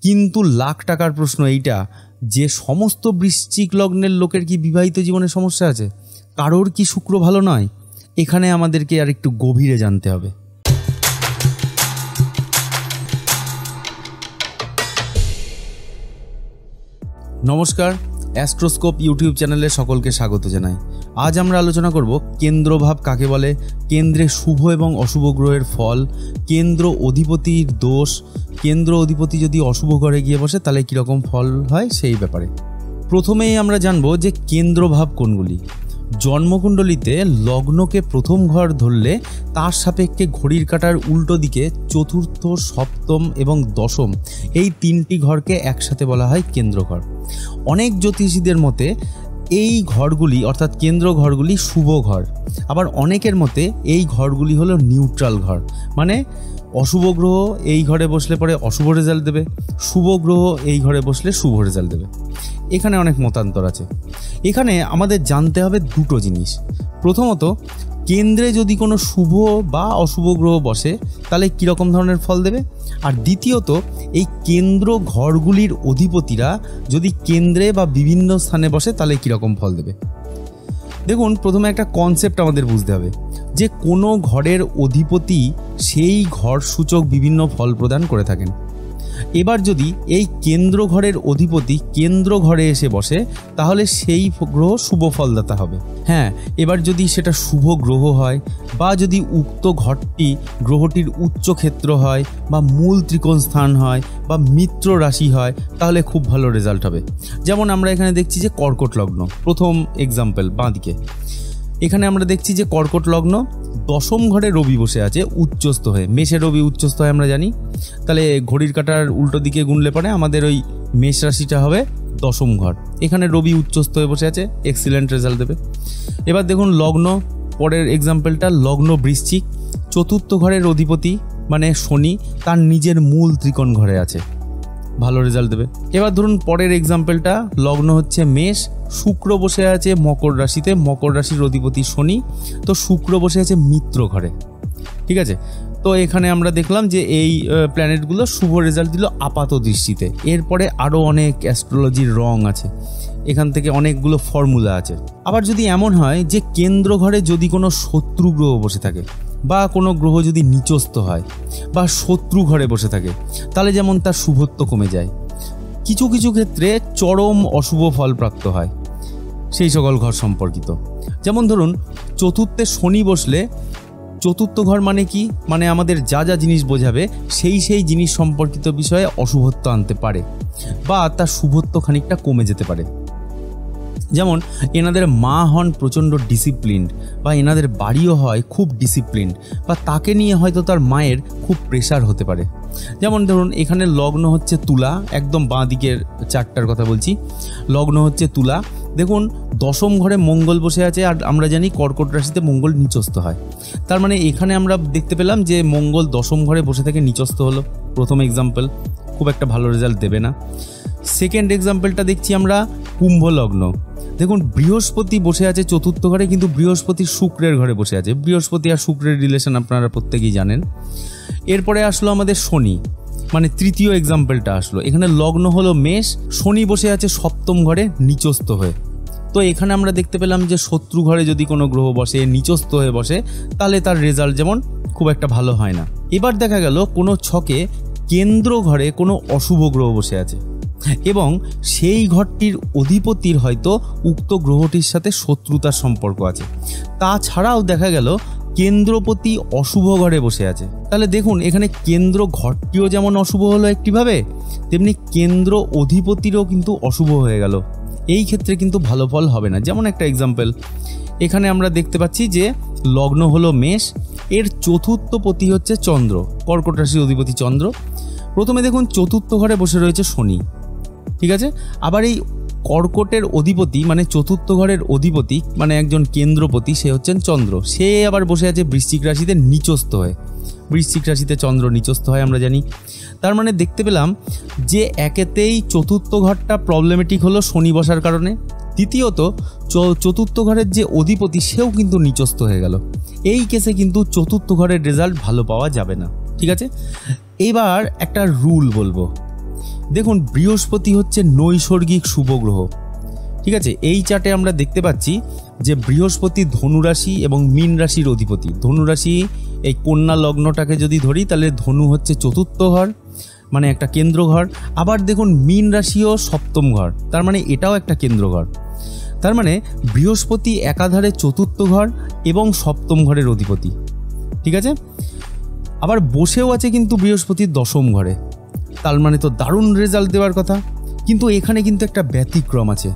কিন্তু লাখ টাকার প্রশ্ন এইটা যে সমস্ত বৃশ্চিক লগ্নের লোকের কি বিবাহিত জীবনে সমস্যা আছে, কারোর কি শুক্র ভালো নয়? এখানে আমাদেরকে আর একটু গভীরে জানতে হবে। নমস্কার, অ্যাস্ট্রোস্কোপ ইউটিউব চ্যানেলে সকলকে স্বাগত জানাই। আজ আমরা আলোচনা করব কেন্দ্রভাব কাকে বলে, কেন্দ্রে শুভ এবং অশুভ গ্রহের ফল, কেন্দ্র অধিপতির দোষ, কেন্দ্র অধিপতি যদি অশুভ ঘরে গিয়ে বসে তাহলে কীরকম ফল হয় সেই ব্যাপারে। প্রথমেই আমরা জানব যে কেন্দ্রভাব কোনগুলি। জন্মকুণ্ডলিতে লগ্নকে প্রথম ঘর ধরলে তার সাপেক্ষে ঘড়ির কাঁটার উল্টো দিকে চতুর্থ, সপ্তম এবং দশম এই তিনটি ঘরকে একসাথে বলা হয় কেন্দ্রঘর। অনেক জ্যোতিষীদের মতে এই ঘরগুলি অর্থাৎ কেন্দ্র ঘরগুলি শুভ ঘর, আবার অনেকের মতে এই ঘরগুলি হলো নিউট্রাল ঘর, মানে অশুভ গ্রহ এই ঘরে বসলে পরে অশুভ রেজাল্ট দেবে, শুভ গ্রহ এই ঘরে বসলে শুভ রেজাল্ট দেবে। এখানে অনেক মতান্তর আছে। এখানে আমাদের জানতে হবে দুটো জিনিস। প্রথমত, কেন্দ্রে যদি কোনো শুভ বা অশুভ গ্রহ বসে তাহলে কীরকম ধরনের ফল দেবে, আর দ্বিতীয়ত এই কেন্দ্র ঘরগুলির অধিপতিরা যদি কেন্দ্রে বা বিভিন্ন স্থানে বসে তাহলে কীরকম ফল দেবে। দেখুন, প্রথমে একটা কনসেপ্ট আমাদের বুঝতে হবে যে কোনো ঘরের অধিপতি সেই ঘর সূচক বিভিন্ন ফল প্রদান করে থাকেন। এবার যদি এই কেন্দ্র ঘরের অধিপতি কেন্দ্র ঘরে এসে বসে তাহলে সেই গ্রহ শুভ ফলদাতা হবে। হ্যাঁ, এবার যদি সেটা শুভ গ্রহ হয় বা যদি উক্ত ঘরটি গ্রহটির উচ্চ ক্ষেত্র হয় বা মূল ত্রিকোণ স্থান হয় বা মিত্র রাশি হয় তাহলে খুব ভালো রেজাল্ট হবে। যেমন আমরা এখানে দেখছি যে কর্কট লগ্ন, প্রথম এক্সাম্পল বাঁদিকে। এখানে আমরা দেখছি যে কর্কট লগ্ন, দশম ঘরে রবি বসে আছে উচ্চস্থ হয়ে। মেষে রবি উচ্চস্থ হয় আমরা জানি, তাহলে ঘড়ির কাঁটার উল্টো দিকে গুনলে পরে আমাদের ওই মেষ রাশিটা হবে দশম ঘর। এখানে রবি উচ্চস্থ হয়ে বসে আছে, এক্সিলেন্ট রেজাল্ট দেবে। এবার দেখুন লগ্ন, পরের এক্সাম্পলটা লগ্ন বৃশ্চিক, চতুর্থ ঘরের অধিপতি মানে শনি তার নিজের মূল ত্রিকোণ ঘরে আছে, ভালো রেজাল্ট দেবে। এবার ধরুন পরের এক্সাম্পলটা লগ্ন হচ্ছে মেষ, শুক্র বসে আছে মকর রাশিতে, মকর রাশির অধিপতি শনি, তো শুক্র বসে আছে মিত্র ঘরে। ঠিক আছে, তো এখানে আমরা দেখলাম যে এই প্ল্যানেটগুলো শুভ রেজাল্ট দিল আপাত দৃষ্টিতে। এরপরে আরও অনেক অ্যাস্ট্রোলজির রং আছে, এখান থেকে অনেকগুলো ফর্মুলা আছে। আবার যদি এমন হয় যে কেন্দ্র ঘরে যদি কোনো শত্রু গ্রহ বসে থাকে বা কোনো গ্রহ যদি নিচস্থ হয় বা শত্রু ঘরে বসে থাকে তাহলে যেমন তার শুভত্ব কমে যায়, কিছু কিছু ক্ষেত্রে চরম অশুভ ফল প্রাপ্ত হয় সেই সকল ঘর সম্পর্কিত। যেমন ধরুন চতুর্থে শনি বসলে, চতুর্থ ঘর মানে কি, মানে আমাদের যা যা জিনিস বোঝাবে সেই জিনিস সম্পর্কিত বিষয়ে অশুভত্ব আনতে পারে বা তার শুভত্ব খানিকটা কমে যেতে পারে। যেমন এনাদের মা হন প্রচণ্ড ডিসিপ্লিনড বা এনাদের বাড়িও হয় খুব ডিসিপ্লিনড, বা তাকে নিয়ে হয়তো তার মায়ের খুব প্রেশার হতে পারে। যেমন ধরুন এখানে লগ্ন হচ্ছে তুলা, একদম বাঁ দিকের চারটার কথা বলছি, লগ্ন হচ্ছে তুলা। দেখুন দশম ঘরে মঙ্গল বসে আছে, আর আমরা জানি কর্কট রাশিতে মঙ্গল নিচস্থ হয়। তার মানে এখানে আমরা দেখতে পেলাম যে মঙ্গল দশম ঘরে বসে থেকে নিচস্থ হলো, প্রথম এক্সাম্পল, খুব একটা ভালো রেজাল্ট দেবে না। সেকেন্ড এক্সাম্পলটা দেখছি আমরা কুম্ভ লগ্ন। দেখুন বৃহস্পতি বসে আছে চতুর্থ ঘরে, কিন্তু বৃহস্পতি শুক্রের ঘরে বসে আছে। বৃহস্পতি আর শুক্রের রিলেশন আপনারা প্রত্যেকেই জানেন। এরপরে আসলো আমাদের শনি, মানে তৃতীয় এক্সাম্পলটা আসলো। এখানে লগ্ন হলো মেষ, শনি বসে আছে সপ্তম ঘরে নিচস্থ হয়ে। তো এখানে আমরা দেখতে পেলাম যে শত্রু ঘরে যদি কোনো গ্রহ বসে নিচস্থ হয়ে বসে তাহলে তার রেজাল্ট যেমন খুব একটা ভালো হয় না। এবার দেখা গেল কোনো ছকে কেন্দ্র ঘরে কোনো অশুভ গ্রহ বসে আছে এবং সেই ঘরটির অধিপতির হয়তো উক্ত গ্রহটির সাথে শত্রুতার সম্পর্ক আছে। তাছাড়াও দেখা গেল কেন্দ্রপতি অশুভ ঘরে বসে আছে। তাহলে দেখুন এখানে কেন্দ্র ঘরটিও যেমন অশুভ হলো একটিভাবে, তেমনি কেন্দ্র অধিপতিরও কিন্তু অশুভ হয়ে গেল। এই ক্ষেত্রে কিন্তু ভালো ফল হবে না। যেমন একটা এক্সাম্পল, এখানে আমরা দেখতে পাচ্ছি যে লগ্ন হলো মেষ, এর চতুর্থ পতি হচ্ছে চন্দ্র, কর্কট রাশির অধিপতি চন্দ্র। প্রথমে দেখুন চতুর্থ ঘরে বসে রয়েছে শনি, ঠিক আছে। আবার এই কর্কটের অধিপতি মানে চতুর্থ ঘরের অধিপতি মানে একজন কেন্দ্রপতি, সে হচ্ছেন চন্দ্র, সে আবার বসে আছে বৃশ্চিক রাশিতে নিচস্থ হয়ে। বৃশ্চিক রাশিতে চন্দ্র নিচস্থ হয় আমরা জানি। তার মানে দেখতে পেলাম যে একেতেই চতুর্থ ঘরটা প্রবলেমেটিক হলো শনি বসার কারণে, দ্বিতীয়ত চতুর্থ ঘরের যে অধিপতি সেও কিন্তু নিচস্থ হয়ে গেল। এই কেসে কিন্তু চতুর্থ ঘরের রেজাল্ট ভালো পাওয়া যাবে না, ঠিক আছে। এবার একটা রুল বলবো, দেখুন বৃহস্পতি হচ্ছে নৈসর্গিক শুভ গ্রহ, ঠিক আছে। এই চার্টে আমরা দেখতে পাচ্ছি যে বৃহস্পতি ধনুরাশি এবং মীন রাশির অধিপতি। ধনুরাশি এই কন্যা লগ্নটাকে যদি ধরি তাহলে ধনু হচ্ছে চতুর্থ ঘর, মানে একটা কেন্দ্র ঘর। আবার দেখুন মীন রাশিও সপ্তম ঘর, তার মানে এটাও একটা কেন্দ্র ঘর। তার মানে বৃহস্পতি একাধারে চতুর্থ ঘর এবং সপ্তম ঘরের অধিপতি, ঠিক আছে। আবার বসেও আছে কিন্তু বৃহস্পতির দশম ঘরে, তার মানে তো দারুণ রেজাল্ট দেওয়ার কথা। কিন্তু এখানে কিন্তু একটা ব্যতিক্রম আছে।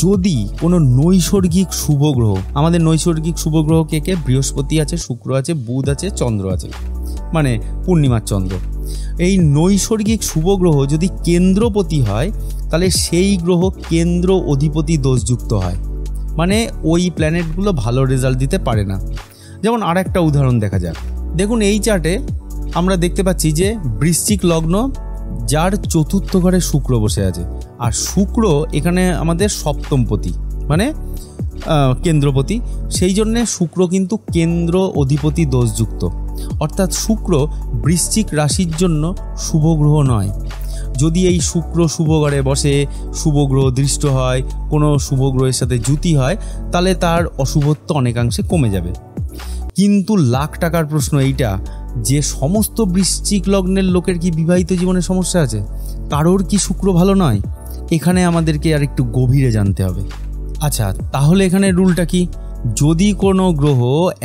যদি কোনো নৈসর্গিক শুভ গ্রহ, আমাদের নৈসর্গিক শুভ গ্রহ কে কে? বৃহস্পতি আছে, শুক্র আছে, বুধ আছে, চন্দ্র আছে, মানে পূর্ণিমার চন্দ্র। এই নৈসর্গিক শুভ গ্রহ যদি কেন্দ্রপতি হয় তাহলে সেই গ্রহ কেন্দ্র অধিপতি দোষযুক্ত হয়, মানে ওই প্ল্যানেটগুলো ভালো রেজাল্ট দিতে পারে না। যেমন আর একটা উদাহরণ দেখা যাক। দেখুন এই চার্টে আমরা দেখতে পাচ্ছি যে বৃশ্চিক লগ্ন, যার চতুর্থ ঘরে শুক্র বসে আছে, আর শুক্র এখানে আমাদের সপ্তমপতি, মানে কেন্দ্রপতি। সেই জন্যে শুক্র কিন্তু কেন্দ্র অধিপতি দোষযুক্ত, অর্থাৎ শুক্র বৃশ্চিক রাশির জন্য শুভ গ্রহ নয়। যদি এই শুক্র শুভ ঘরে বসে, শুভ গ্রহ দৃষ্ট হয়, কোনো শুভ গ্রহের সাথে যুতি হয়, তাহলে তার অশুভত্ব অনেকাংশে কমে যাবে। কিন্তু লাখ টাকার প্রশ্ন এইটা যে সমস্ত বৃশ্চিক লগ্নের লোকের কি বিবাহিত জীবনে সমস্যা আছে? কারোর কি শুক্র ভালো নয়? এখানে আমাদেরকে আর একটু গভীরে জানতে হবে। আচ্ছা, তাহলে এখানে রুলটা কি? যদি কোনো গ্রহ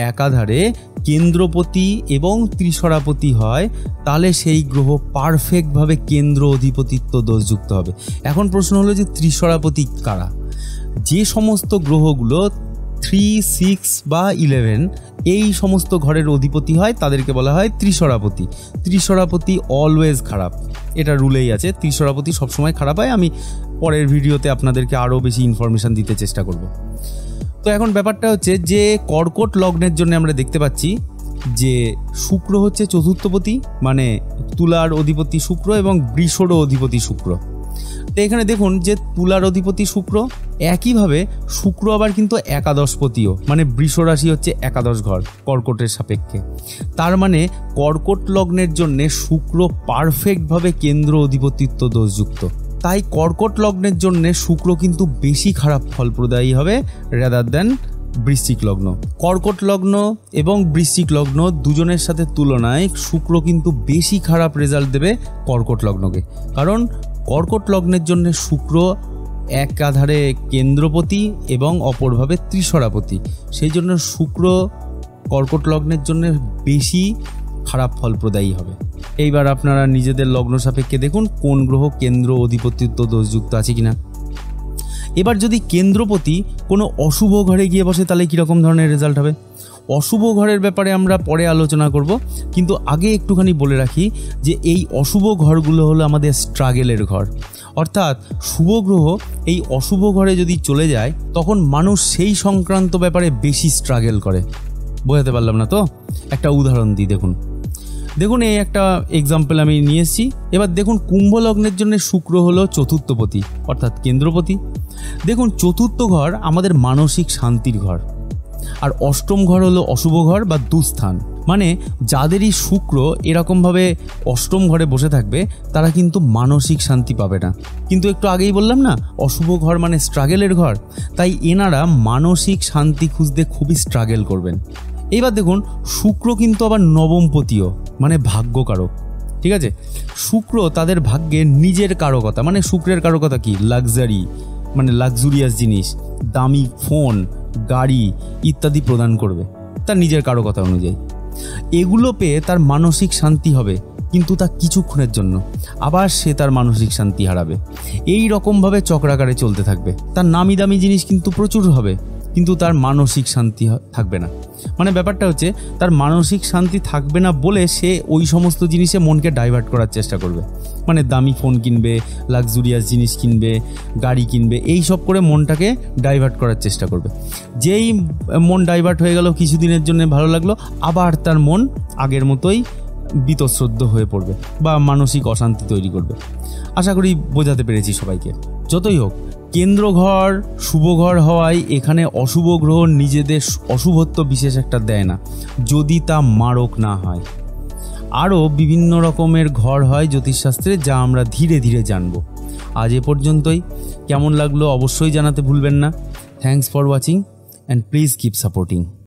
একাধারে কেন্দ্রপতি এবং ত্রিশরাপতি হয় তাহলে সেই গ্রহ পারফেক্টভাবে কেন্দ্র অধিপতিত্ব দোষযুক্ত হবে। এখন প্রশ্ন হলো যে ত্রিশরাপতি কারা? যে সমস্ত গ্রহগুলো 3, 6 বা 11 এই সমস্ত ঘরের অধিপতি হয় তাদেরকে বলা হয় ত্রিশরাপতি। ত্রিশরাপতি অলওয়েজ খারাপ, এটা রুলেই আছে। ত্রিশরাপতি সবসময় খারাপ হয়। আমি পরের ভিডিওতে আপনাদেরকে আরও বেশি ইনফরমেশান দিতে চেষ্টা করব। তো এখন ব্যাপারটা হচ্ছে যে কর্কট লগ্নের জন্য আমরা দেখতে পাচ্ছি যে শুক্র হচ্ছে চতুর্থপতি, মানে তুলার অধিপতি শুক্র এবং বৃষরও অধিপতি শুক্র। তো এখানে দেখুন যে তুলার অধিপতি শুক্র, একইভাবে শুক্র আবার কিন্তু একাদশপতিও, মানে বৃষ রাশি হচ্ছে একাদশ ঘর কর্কটের সাপেক্ষে। তার মানে কর্কট লগ্নের জন্য শুক্র পারফেক্টভাবে কেন্দ্র অধিপতিত্ব দোষযুক্ত। তাই কর্কট লগ্নের জন্য শুক্র কিন্তু বেশি খারাপ ফলপ্রদায়ী হবে রেদার দেন বৃশ্চিক লগ্ন। কর্কট লগ্ন এবং বৃশ্চিক লগ্ন দুজনের সাথে তুলনায় শুক্র কিন্তু বেশি খারাপ রেজাল্ট দেবে কর্কট লগ্নকে, কারণ কর্কট লগ্নের জন্য শুক্র একাধারে কেন্দ্রপতি এবং অপরভাবে ত্রিশরাপতি। সেই জন্য শুক্র কর্কট লগ্নের জন্য বেশি খারাপ ফলপ্রদায়ী হবে। এইবার আপনারা নিজেদের লগ্ন সাপেক্ষে দেখুন কোন গ্রহ কেন্দ্র অধিপতিত্ব দোষযুক্ত আছে কিনা। এবার যদি কেন্দ্রপতি কোনো অশুভ ঘরে গিয়ে বসে তাহলে কীরকম ধরনের রেজাল্ট হবে? অশুভ ঘরের ব্যাপারে আমরা পরে আলোচনা করব, কিন্তু আগে একটুখানি বলে রাখি যে এই অশুভ ঘরগুলো হলো আমাদের স্ট্রাগেলের ঘর। অর্থাৎ শুভ গ্রহ এই অশুভ ঘরে যদি চলে যায় তখন মানুষ সেই সংক্রান্ত ব্যাপারে বেশি স্ট্রাগেল করে। বোঝাতে পারলাম না তো? একটা উদাহরণ দিই, দেখুন এই একটা এক্সাম্পল আমি নিয়ে এসেছি। এবার দেখুন কুম্ভ লগ্নের জন্য শুক্র হলো চতুর্থপতি অর্থাৎ কেন্দ্রপতি। দেখুন চতুর্থ ঘর আমাদের মানসিক শান্তির ঘর, আর অষ্টম ঘর হলো অশুভ ঘর বা দুস্থান। মানে যাদেরই শুক্র এরকমভাবে অষ্টম ঘরে বসে থাকবে তারা কিন্তু মানসিক শান্তি পাবে না। কিন্তু একটু আগেই বললাম না, অশুভ ঘর মানে স্ট্রাগেলের ঘর, তাই এনারা মানসিক শান্তি খুঁজতে খুবই স্ট্রাগেল করবেন। এইবার দেখুন শুক্র কিন্তু আবার নবমপতিও, মানে ভাগ্যকারক, ঠিক আছে। শুক্র তাদের ভাগ্যে নিজের কারকতা, মানে শুক্রের কারকতা কি? লাক্সারি, মানে লাক্সুরিয়াস জিনিস, দামি ফোন, গাড়ি ইত্যাদি প্রদান করবে তার নিজের কারকতা অনুযায়ী। এগুলো পেয়ে তার মানসিক শান্তি হবে, কিন্তু তা কিছুক্ষণের জন্য, আবার সে তার মানসিক শান্তি হারাবে। এই রকমভাবে চক্রাকারে চলতে থাকবে। তার নামি দামি জিনিস কিন্তু প্রচুর হবে, কিন্তু তার মানসিক শান্তি থাকবে না। মানে ব্যাপারটা হচ্ছে তার মানসিক শান্তি থাকবে না বলে সে ওই সমস্ত জিনিসে মনকে ডাইভার্ট করার চেষ্টা করবে। মানে দামি ফোন কিনবে, লাক্সুরিয়াস জিনিস কিনবে, গাড়ি কিনবে, এই সব করে মনটাকে ডাইভার্ট করার চেষ্টা করবে। যেই মন ডাইভার্ট হয়ে গেল, কিছুদিনের জন্য ভালো লাগলো, আবার তার মন আগের মতোই বীতশ্রদ্ধ হয়ে পড়বে বা মানসিক অশান্তি তৈরি করবে। আশা করি বোঝাতে পেরেছি সবাইকে। যতই হোক, কেন্দ্র ঘর শুভ ঘর হওয়ায় এখানে অশুভ গ্রহ নিজেদের অশুভত্ব বিশেষ একটা দেয় না, যদি তা মারক না হয়। আরও বিভিন্ন রকমের ঘর হয় জ্যোতিষশাস্ত্রে, যা আমরা ধীরে ধীরে জানব। আজ এ পর্যন্তই। কেমন লাগলো অবশ্যই জানাতে ভুলবেন না। Thanks for watching and please keep supporting.